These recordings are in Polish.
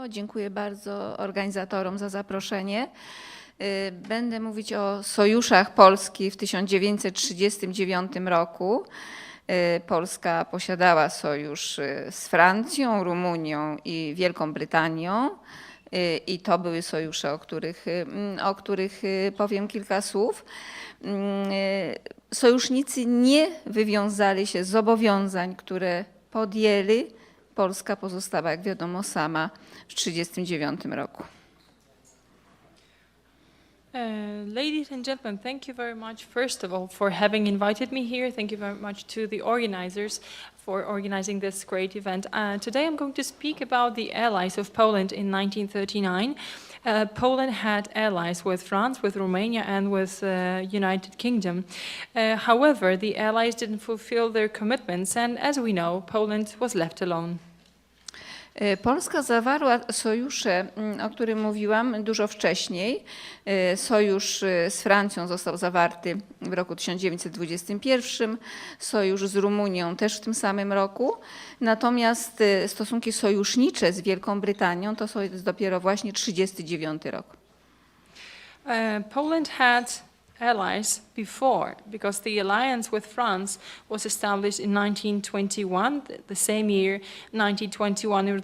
Dziękuję bardzo organizatorom za zaproszenie. Będę mówić o sojuszach Polski w 1939 roku. Polska posiadała sojusz z Francją, Rumunią i Wielką Brytanią. I to były sojusze, o których powiem kilka słów. Sojusznicy nie wywiązali się z zobowiązań, które podjęli. Polska pozostała, jak wiadomo, sama w 1939 roku. Ladies and gentlemen, thank you very much, first of all, for having invited me here. Thank you very much to the organizers for organizing this great event. Today I'm going to speak about the allies of Poland in 1939. Poland had allies with France, with Romania, and with the United Kingdom. However, the allies didn't fulfill their commitments, and as we know, Poland was left alone. Polska zawarła sojusze, o którym mówiłam, dużo wcześniej. Sojusz z Francją został zawarty w roku 1921, sojusz z Rumunią też w tym samym roku. Natomiast stosunki sojusznicze z Wielką Brytanią to jest dopiero właśnie 1939 rok. Poland had allies before, because the alliance with France was established in 1921, the same year, 1921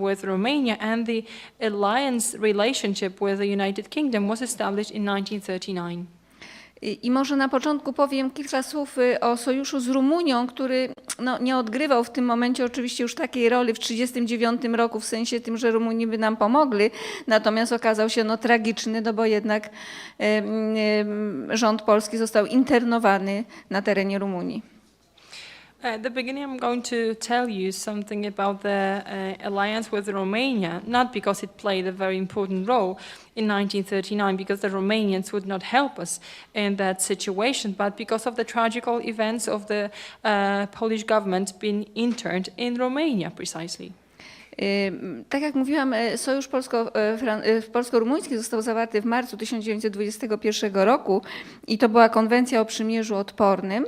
with Romania, and the alliance relationship with the United Kingdom was established in 1939. I może na początku powiem kilka słów o sojuszu z Rumunią, który nie odgrywał w tym momencie oczywiście już takiej roli w 1939 roku, w sensie tym, że Rumuni by nam pomogli, natomiast okazał się tragiczny, bo jednak rząd polski został internowany na terenie Rumunii. At the beginning, I'm going to tell you something about the alliance with Romania, not because it played a very important role in 1939, because the Romanians would not help us in that situation, but because of the tragical events of the Polish government being interned in Romania, precisely. Tak jak mówiłam, sojusz polsko-rumuński został zawarty w marcu 1921 roku i to była konwencja o przymierzu odpornym.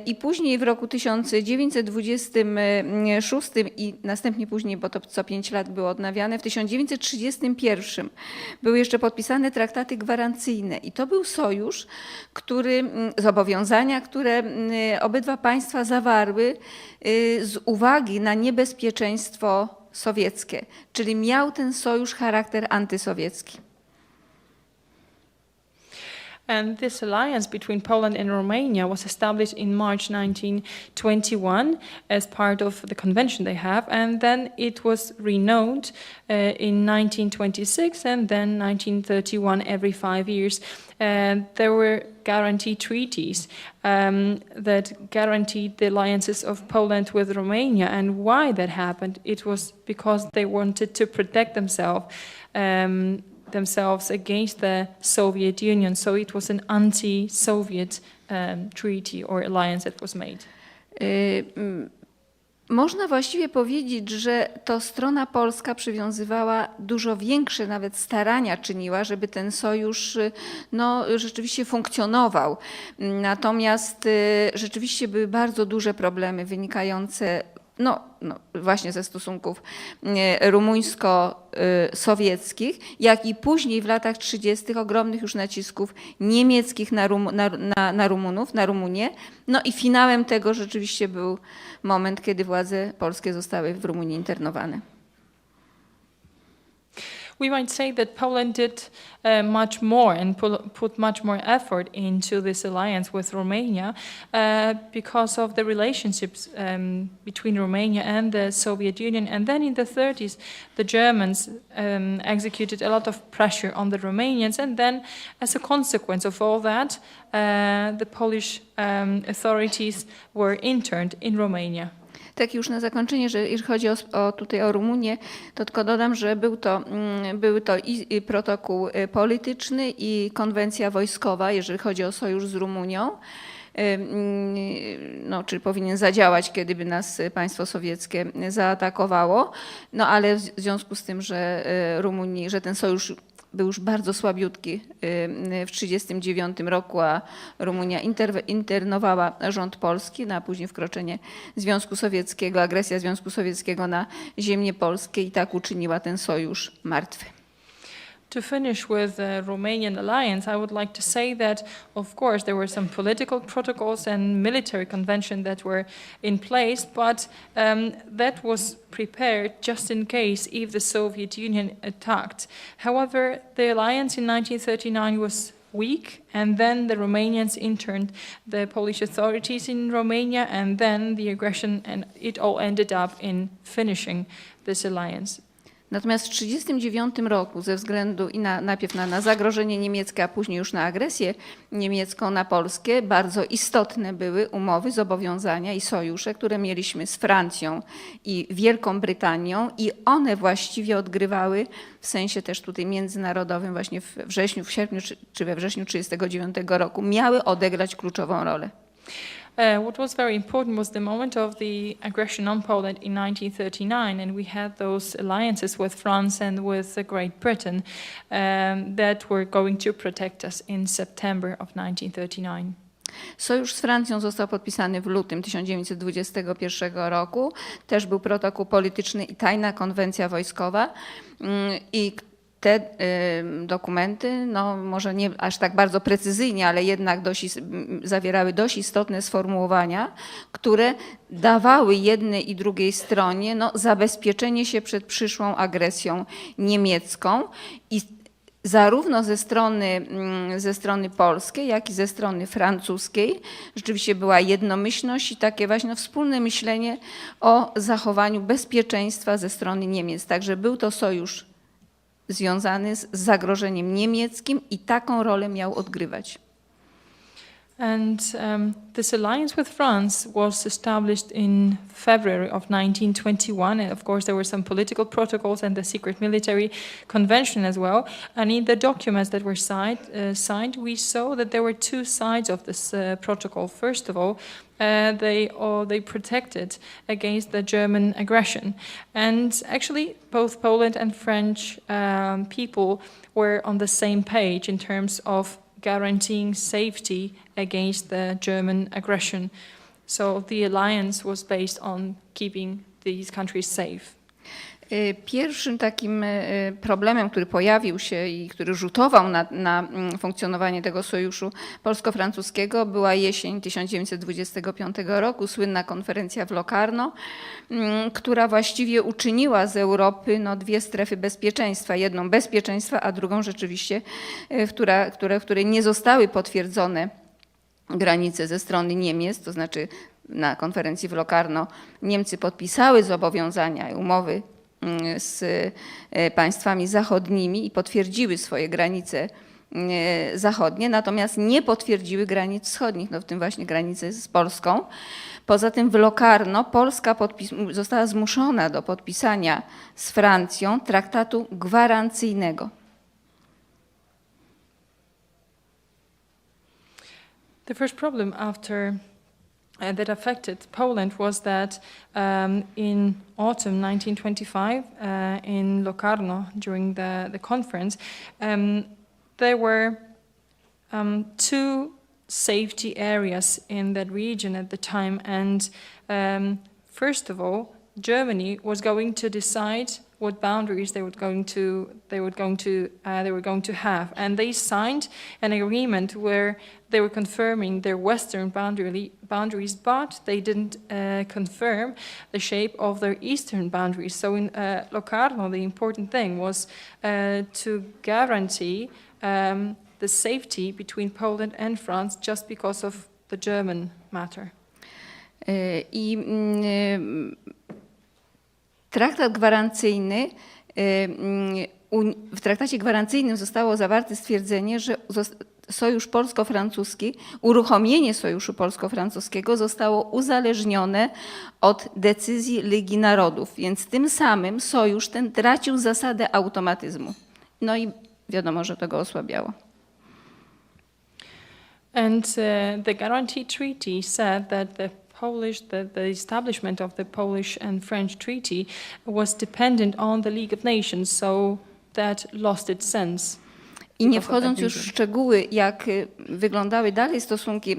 I później w roku 1926 i następnie później, bo to co 5 lat było odnawiane, w 1931 były jeszcze podpisane traktaty gwarancyjne i to był sojusz, zobowiązania, które obydwa państwa zawarły z uwagi na niebezpieczeństwo sowieckie, czyli miał ten sojusz charakter antysowiecki. And this alliance between Poland and Romania was established in March 1921 as part of the convention they have, and then it was renewed in 1926 and then 1931 every 5 years. There were guarantee treaties that guaranteed the alliances of Poland with Romania, and why that happened, it was because they wanted to protect themselves against the Soviet Union. So it was an anti-Soviet treaty or alliance that was made. Można właściwie powiedzieć, że to strona polska przywiązywała dużo większe nawet starania czyniła, żeby ten sojusz rzeczywiście funkcjonował. Natomiast rzeczywiście były bardzo duże problemy wynikające właśnie ze stosunków rumuńsko-sowieckich, jak i później w latach 30. ogromnych już nacisków niemieckich na Rumunów, na Rumunię. I finałem tego rzeczywiście był moment, kiedy władze polskie zostały w Rumunii internowane. We might say that Poland did much more and put much more effort into this alliance with Romania because of the relationships between Romania and the Soviet Union. And then in the 30s, the Germans executed a lot of pressure on the Romanians. And then as a consequence of all that, the Polish authorities were interned in Romania. Tak już na zakończenie, że jeżeli chodzi tutaj o Rumunię, to tylko dodam, że był to i protokół polityczny i konwencja wojskowa, jeżeli chodzi o sojusz z Rumunią. Czyli powinien zadziałać, kiedy by nas państwo sowieckie zaatakowało. Ale w związku z tym, że ten sojusz był już bardzo słabiutki w 1939 roku, a Rumunia internowała rząd polski, a później wkroczenie Związku Sowieckiego, agresja Związku Sowieckiego na ziemię polskie i tak uczyniła ten sojusz martwy. To finish with the Romanian alliance, I would like to say that, of course, there were some political protocols and military conventions that were in place, but that was prepared just in case if the Soviet Union attacked. However, the alliance in 1939 was weak, and then the Romanians interned the Polish authorities in Romania, and then the aggression, and it all ended up in finishing this alliance. Natomiast w 1939 roku ze względu i najpierw na zagrożenie niemieckie, a później już na agresję niemiecką na Polskę, bardzo istotne były umowy, zobowiązania i sojusze, które mieliśmy z Francją i Wielką Brytanią i one właściwie odgrywały w sensie też tutaj międzynarodowym właśnie w sierpniu czy we wrześniu 1939 roku miały odegrać kluczową rolę. What was very important was the moment of the aggression on Poland in 1939, and we had those alliances with France and with Great Britain that were going to protect us in September of 1939. Sojusz z Francją został podpisany w lutym 1921 roku. Też był protokół polityczny i tajna konwencja wojskowa. I te dokumenty, no może nie aż tak bardzo precyzyjnie, ale jednak zawierały dość istotne sformułowania, które dawały jednej i drugiej stronie zabezpieczenie się przed przyszłą agresją niemiecką i zarówno ze strony polskiej, jak i ze strony francuskiej rzeczywiście była jednomyślność i takie właśnie wspólne myślenie o zachowaniu bezpieczeństwa ze strony Niemiec. Także był to sojusz związany z zagrożeniem niemieckim i taką rolę miał odgrywać. And this alliance with France was established in February of 1921. And of course, there were some political protocols and the secret military convention as well. And in the documents that were signed, we saw that there were two sides of this protocol. First of all, they protected against the German aggression. And actually, both Poland and French people were on the same page in terms of guaranteeing safety against the German aggression. So the alliance was based on keeping these countries safe. Pierwszym takim problemem, który pojawił się i który rzutował na funkcjonowanie tego sojuszu polsko-francuskiego, była jesień 1925 roku, słynna konferencja w Locarno, która właściwie uczyniła z Europy dwie strefy bezpieczeństwa. Jedną bezpieczeństwa, a drugą rzeczywiście, w której nie zostały potwierdzone granice ze strony Niemiec, to znaczy na konferencji w Locarno Niemcy podpisały zobowiązania i umowy z państwami zachodnimi i potwierdziły swoje granice zachodnie, natomiast nie potwierdziły granic wschodnich, w tym właśnie granicy z Polską. Poza tym w Locarno Polska została zmuszona do podpisania z Francją traktatu gwarancyjnego. The first problem after that affected Poland was that in autumn 1925 in Locarno during the conference there were two safety areas in that region at the time, and first of all Germany was going to decide what boundaries they were going to have, and they signed an agreement where they were confirming their western boundaries, but they didn't confirm the shape of their eastern boundaries. So in Locarno, the important thing was to guarantee the safety between Poland and France just because of the German matter. Traktat gwarancyjny, w traktacie gwarancyjnym zostało zawarte stwierdzenie, że sojusz polsko-francuski, uruchomienie sojuszu polsko-francuskiego zostało uzależnione od decyzji Ligi Narodów, więc tym samym sojusz ten tracił zasadę automatyzmu. No i wiadomo, że to go osłabiało. And the Guarantee Treaty said that the establishment of the Polish and French treaty was dependent on the League of Nations. So that lost its sense. I nie wchodząc już w szczegóły, jak wyglądały dalej stosunki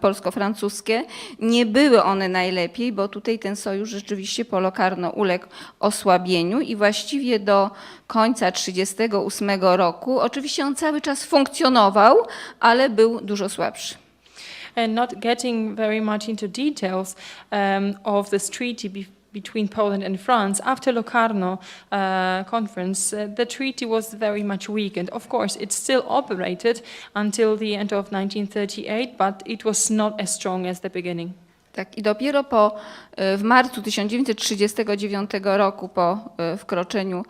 polsko-francuskie, nie były one najlepiej, bo tutaj ten sojusz rzeczywiście polokarno uległ osłabieniu i właściwie do końca 1938 roku, oczywiście on cały czas funkcjonował, ale był dużo słabszy. And not getting very much into details of this treaty between Poland and France, after Locarno conference, the treaty was very much weakened. Of course, it still operated until the end of 1938, but it was not as strong as the beginning. Tak, i dopiero w marcu 1939 roku, po wkroczeniu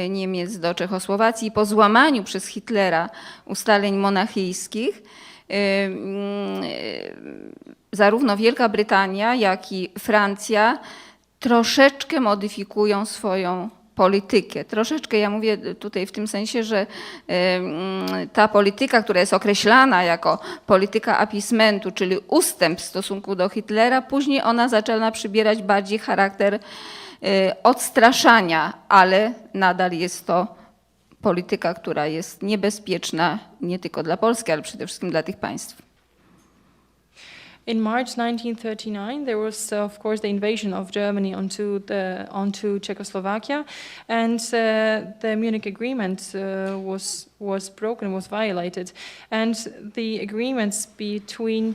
Niemiec do Czechosłowacji i po złamaniu przez Hitlera ustaleń monachijskich, zarówno Wielka Brytania, jak i Francja troszeczkę modyfikują swoją politykę. Troszeczkę, ja mówię tutaj w tym sensie, że ta polityka, która jest określana jako polityka appeasementu, czyli ustęp w stosunku do Hitlera, później ona zaczęła przybierać bardziej charakter odstraszania, ale nadal jest to polityka, która jest niebezpieczna nie tylko dla Polski, ale przede wszystkim dla tych państw. In March 1939, there was, of course, the invasion of Germany onto Czechoslovakia, and the Munich Agreement was broken, was violated, and the agreements between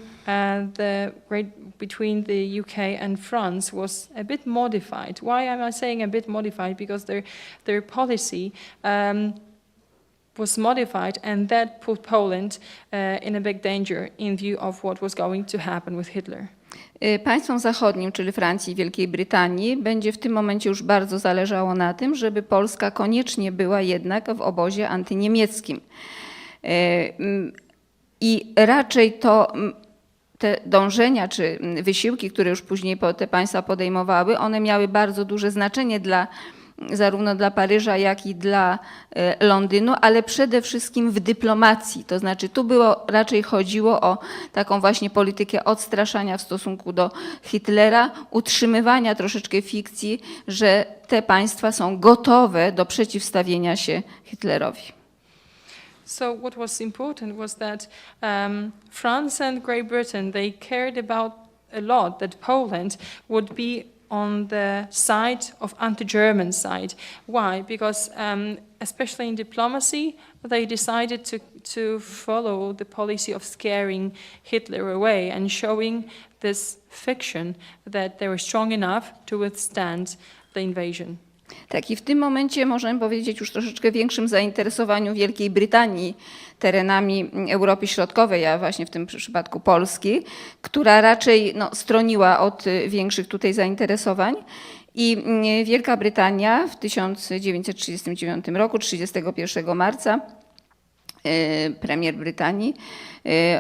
the UK and France was a bit modified. Why am I saying a bit modified? Because their policy was modified, and that put Poland in a big danger in view of what was going to happen with Hitler. Państwom zachodnim, czyli Francji i Wielkiej Brytanii, będzie w tym momencie już bardzo zależało na tym, żeby Polska koniecznie była jednak w obozie antyniemieckim. I raczej te dążenia czy wysiłki, które już później te państwa podejmowały, one miały bardzo duże znaczenie zarówno dla Paryża, jak i dla Londynu, ale przede wszystkim w dyplomacji. To znaczy tu raczej chodziło o taką właśnie politykę odstraszania w stosunku do Hitlera, utrzymywania troszeczkę fikcji, że te państwa są gotowe do przeciwstawienia się Hitlerowi. So what was important was that France and Great Britain, they cared about a lot that Poland would be on the side of anti-German side. Why? Because especially in diplomacy, they decided to follow the policy of scaring Hitler away and showing this fiction that they were strong enough to withstand the invasion. Tak, i w tym momencie możemy powiedzieć już troszeczkę większym zainteresowaniu Wielkiej Brytanii terenami Europy Środkowej, a właśnie w tym przypadku Polski, która raczej stroniła od większych tutaj zainteresowań. I Wielka Brytania w 1939 roku, 31 marca, premier Brytanii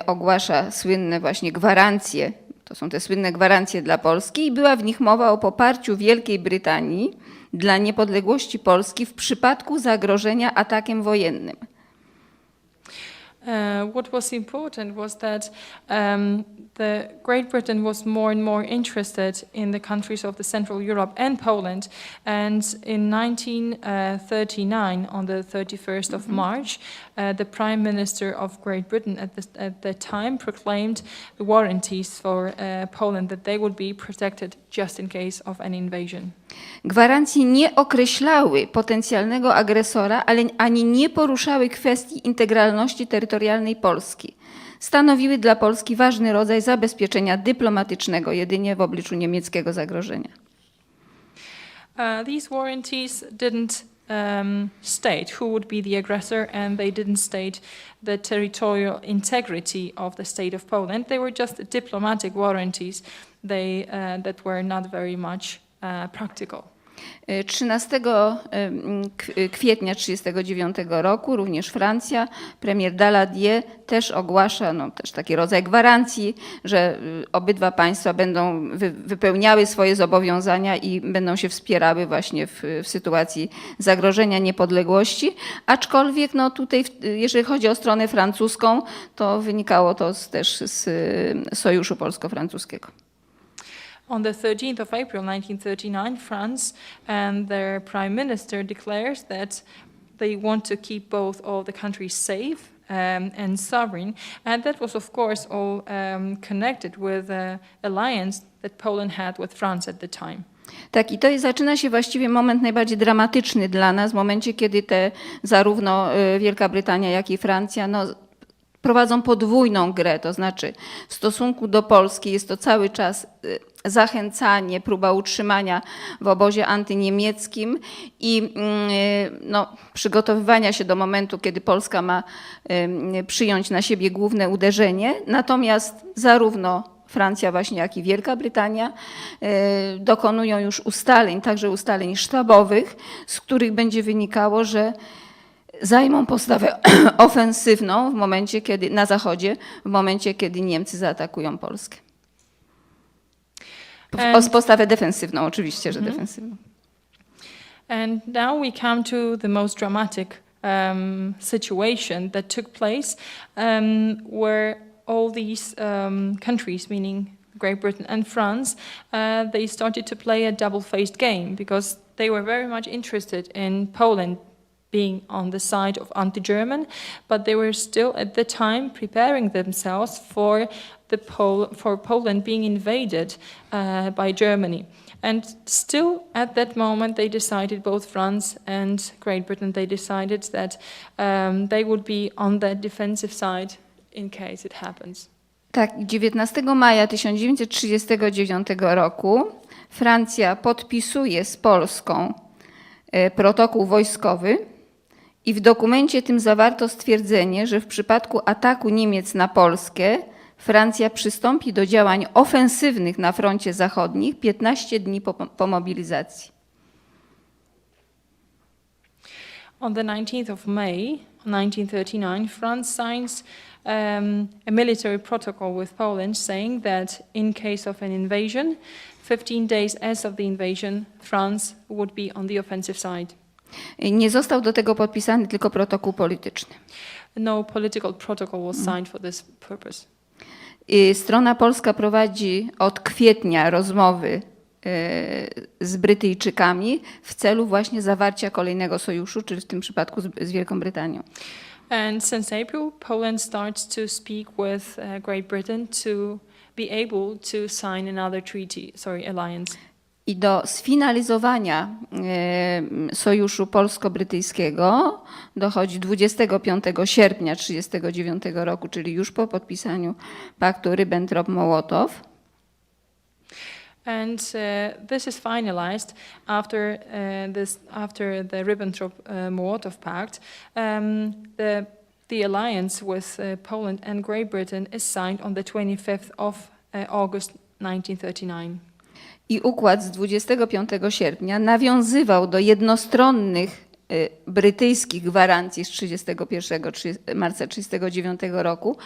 ogłasza słynne właśnie gwarancje, to są te słynne gwarancje dla Polski, i była w nich mowa o poparciu Wielkiej Brytanii dla niepodległości Polski w przypadku zagrożenia atakiem wojennym. What was important was that the Great Britain was more and more interested in the countries of the Central Europe and Poland. And in 1939, on the 31st of March, the Prime Minister of Great Britain at that time proclaimed warranties for Poland that they would be protected just in case of an invasion. Gwarancje nie określały potencjalnego agresora, ale ani nie poruszały kwestii integralności terytorialnej Polski. Stanowiły dla Polski ważny rodzaj zabezpieczenia dyplomatycznego jedynie w obliczu niemieckiego zagrożenia. These warranties didn't state who would be the aggressor, and they didn't state the territorial integrity of the state of Poland. They were just diplomatic warranties that were not very much practical. 13 kwietnia 1939 roku również Francja, premier Daladier też ogłasza też taki rodzaj gwarancji, że obydwa państwa będą wypełniały swoje zobowiązania i będą się wspierały właśnie w sytuacji zagrożenia niepodległości. Aczkolwiek tutaj, jeżeli chodzi o stronę francuską, to wynikało to też z sojuszu polsko-francuskiego. On the 13th of April 1939, France and their prime minister declares that they want to keep both of the countries safe and sovereign, and that was of course all connected with the alliance that Poland had with France at the time. Tak, i to zaczyna się właściwie moment najbardziej dramatyczny dla nas, w momencie, kiedy zarówno Wielka Brytania, jak i Francja prowadzą podwójną grę, to znaczy w stosunku do Polski jest to cały czas zachęcanie, próba utrzymania w obozie antyniemieckim i przygotowywania się do momentu, kiedy Polska ma przyjąć na siebie główne uderzenie. Natomiast zarówno Francja właśnie, jak i Wielka Brytania dokonują już ustaleń, także ustaleń sztabowych, z których będzie wynikało, że zajmą postawę ofensywną w momencie, kiedy na Zachodzie, w momencie, kiedy Niemcy zaatakują Polskę. Postawę defensywną, oczywiście, że defensywną. And now we come to the most dramatic situation that took place, where all these countries, meaning Great Britain and France, they started to play a double-faced game because they were very much interested in Poland being on the side of anti-German, but they were still at the time preparing themselves for Poland being invaded by Germany. And still at that moment they decided, both France and Great Britain, they decided that they would be on the defensive side in case it happens. Tak, 19 maja 1939 roku Francja podpisuje z Polską protokół wojskowy i w dokumencie tym zawarto stwierdzenie, że w przypadku ataku Niemiec na Polskę Francja przystąpi do działań ofensywnych na froncie zachodnim 15 dni po mobilizacji. On the 19th of May 1939, France signs a military protocol with Poland saying that in case of an invasion, 15 days as of the invasion, France would be on the offensive side. Nie został do tego podpisany tylko protokół polityczny. No political protocol was signed for this purpose. Strona polska prowadzi od kwietnia rozmowy z Brytyjczykami w celu właśnie zawarcia kolejnego sojuszu, czyli w tym przypadku z Wielką Brytanią. And since April, Poland starts to speak with Great Britain to be able to sign another alliance. I do sfinalizowania sojuszu polsko-brytyjskiego dochodzi 25 sierpnia 1939 roku, czyli już po podpisaniu paktu Ribbentrop-MOLOTOV. And this is finalized after the Ribbentrop-Molotov Pact. The alliance with Poland and Great Britain is signed on the 25th of August 1939. I układ z 25 sierpnia nawiązywał do jednostronnych brytyjskich gwarancji z 31 marca 1939 roku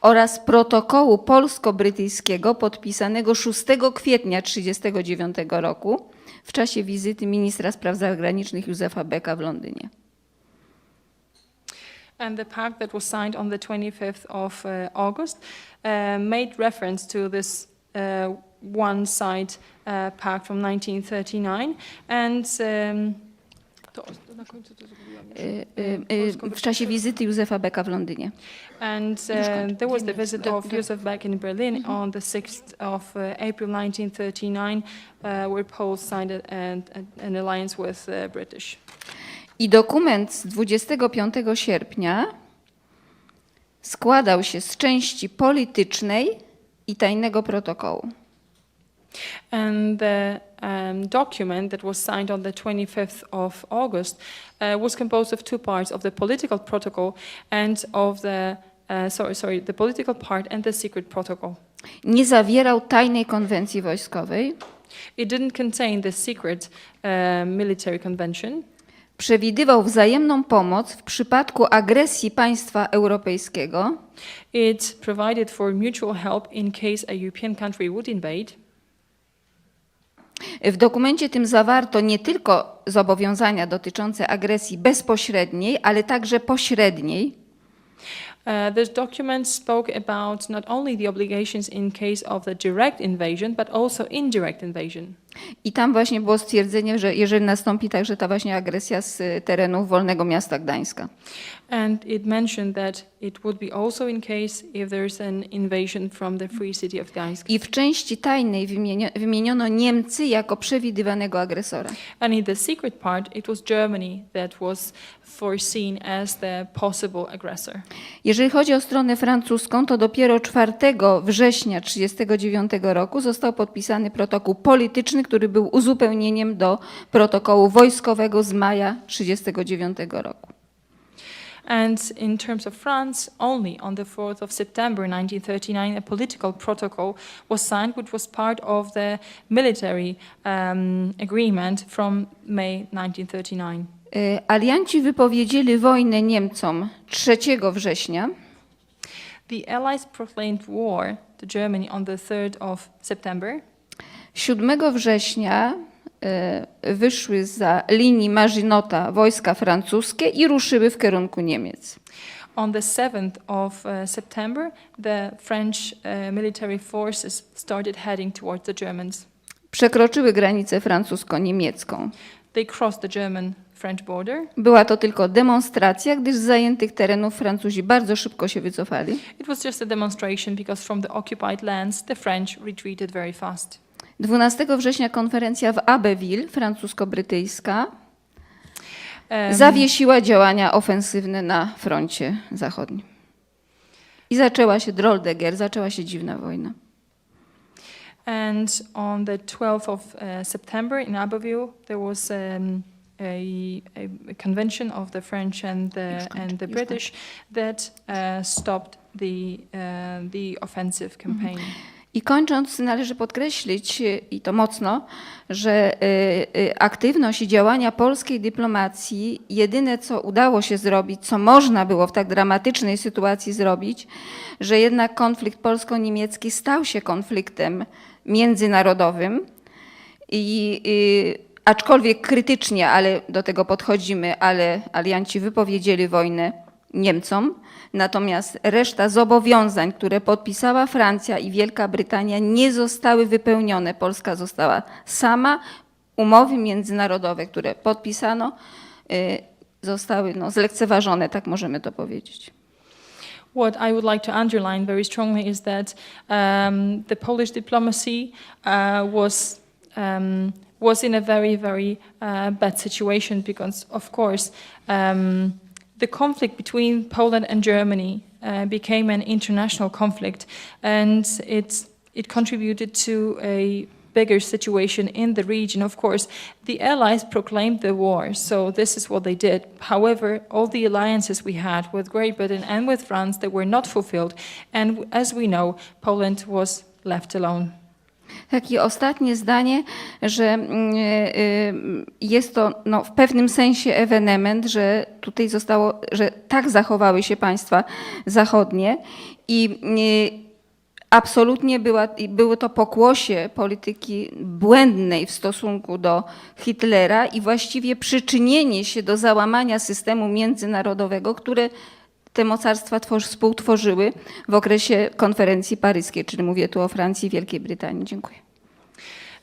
oraz protokołu polsko-brytyjskiego podpisanego 6 kwietnia 1939 roku w czasie wizyty ministra spraw zagranicznych Józefa Becka w Londynie. And the pact that was signed on the 25th of August made reference to this one-side pact from 1939 and w czasie wizyty Józefa Becka w Londynie. And there was the visit of Józef Beck in Berlin on the 6th of April 1939, where Poles signed an alliance with British. I dokument z 25 sierpnia składał się z części politycznej i tajnego protokołu. And the document that was signed on the 25th of August was composed of two parts, of the political protocol and of the the political part and the secret protocol. Nie zawierał tajnej konwencji wojskowej. It didn't contain the secret military convention. Przewidywał wzajemną pomoc w przypadku agresji państwa europejskiego. It provided for mutual help in case a European country would invade. W dokumencie tym zawarto nie tylko zobowiązania dotyczące agresji bezpośredniej, ale także pośredniej. This document spoke about not only the obligations in case of the direct invasion, but also indirect invasion. I tam właśnie było stwierdzenie, że jeżeli nastąpi także ta właśnie agresja z terenów Wolnego Miasta Gdańska. And it mentioned that it would be also in case if there's an invasion from the Free City of Gdańsk. I w części tajnej wymieniono Niemcy jako przewidywanego agresora. And in the secret part, it was Germany that was foreseen as the possible aggressor. Jeżeli chodzi o stronę francuską, to dopiero 4 września 1939 roku został podpisany protokół polityczny, który był uzupełnieniem do protokołu wojskowego z maja 1939 roku. And in terms of France, only on the 4th of September 1939, a political protocol was signed, which was part of the military agreement from May 1939. Alianci wypowiedzieli wojnę Niemcom 3 września. The Allies proclaimed war to Germany on the 3rd of September. 7 września wyszły za linii Maginota wojska francuskie i ruszyły w kierunku Niemiec. On the 7th of September, the French military forces started heading towards the Germans. Przekroczyły granicę francusko-niemiecką. They crossed the German-French border. Była to tylko demonstracja, gdyż z zajętych terenów Francuzi bardzo szybko się wycofali. It was just a demonstration because from the occupied lands, the French retreated very fast. 12 września konferencja w Abbeville, francusko-brytyjska, zawiesiła działania ofensywne na froncie zachodnim. I zaczęła się drôle de guerre, zaczęła się dziwna wojna. And on the 12th of September in Abbeville, there was a convention of the French and the British that stopped the offensive campaign. I kończąc, należy podkreślić, i to mocno, że aktywność i działania polskiej dyplomacji, jedyne co udało się zrobić, co można było w tak dramatycznej sytuacji zrobić, że jednak konflikt polsko-niemiecki stał się konfliktem międzynarodowym i aczkolwiek krytycznie, ale do tego podchodzimy, ale alianci wypowiedzieli wojnę Niemcom. Natomiast reszta zobowiązań, które podpisała Francja i Wielka Brytania, nie zostały wypełnione. Polska została sama. Umowy międzynarodowe, które podpisano, zostały zlekceważone, tak możemy to powiedzieć. What I would like to underline very strongly is that the Polish diplomacy was in a very, very bad situation because, of course, the conflict between Poland and Germany became an international conflict, and it contributed to a bigger situation in the region. Of course, the Allies proclaimed the war, so this is what they did. However, all the alliances we had with Great Britain and with France, they were not fulfilled, and as we know, Poland was left alone. Takie ostatnie zdanie, że jest to w pewnym sensie ewenement, że tutaj zostało, że tak zachowały się państwa zachodnie i absolutnie było to pokłosie polityki błędnej w stosunku do Hitlera i właściwie przyczynienie się do załamania systemu międzynarodowego, które te mocarstwa współtworzyły w okresie konferencji paryskiej, czyli mówię tu o Francji i Wielkiej Brytanii. Dziękuję.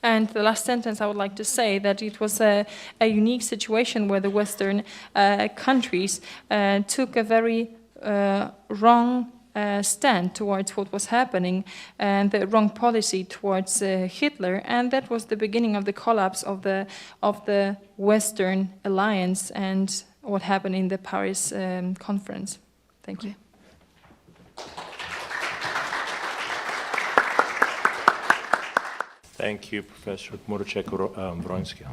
And the last sentence I would like to say that it was a unique situation where the Western countries took a very wrong stand towards what was happening and the wrong policy towards Hitler, and that was the beginning of the collapse of the Western alliance and what happened in the Paris conference. Thank you. Thank you, Professor Gmurczyk Wrońska.